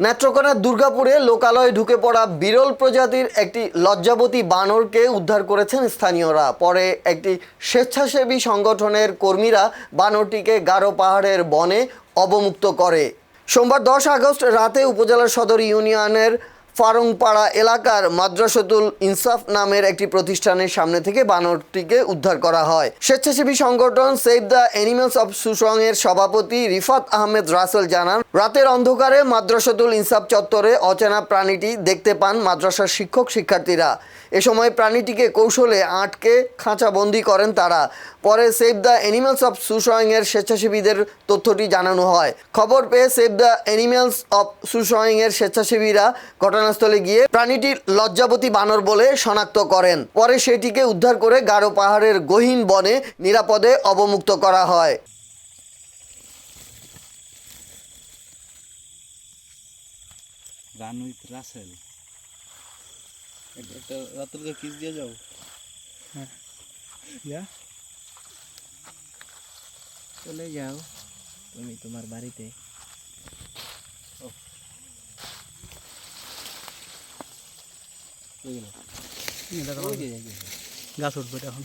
নেত্রকোনার দুর্গাপুরে লোকালয়ে ঢুকে পড়া বিরল প্রজাতির একটি লজ্জাবতী বানরকে উদ্ধার করেছেন স্থানীয়রা। পরে একটি স্বেচ্ছাসেবী সংগঠনের কর্মীরা বানরটিকে গারো পাহাড়ের বনে অবমুক্ত করে। সোমবার 10 আগস্ট রাতে উপজেলার সদর ইউনিয়নের ফারংপাড়া এলাকার মাদ্রাসাতুল ইনসাফ নামের একটি প্রতিষ্ঠানের সামনে থেকে বানরটিকে উদ্ধার করা হয়। স্বেচ্ছাসেবী সংগঠন save the animals of Susang এর সভাপতি রিফাত আহমেদ রাসেল জানান, রাতের অন্ধকারে মাদ্রাসাতুল ইনসাফ চত্বরে অচেনা প্রাণীটি দেখতে পান মাদ্রাসার শিক্ষক শিক্ষার্থীরা। এ সময় প্রাণীটিকে কৌশলে আটকে খাঁচাবন্দি করেন তারা। পরে save the animals of Susang এর স্বেচ্ছাসেবীদের তথ্যটি জানানো হয়। খবর পেয়ে save the animals of Susang এর স্বেচ্ছাসেবীরা ঘটনাস্থলে গিয়ে প্রাণীটি লজ্জাবতী বানর বলে শনাক্ত করেন। পরে সেটিকে উদ্ধার করে গারো পাহাড়ের গহীন বনে নিরাপদে অবমুক্ত করা হয়। রান উইথ রাসেল একটা রাতুলকে কিস দিয়ে যাও। হ্যাঁ, চলে যাও তুমি তোমার বাড়িতে। গাছ উঠবে এখন।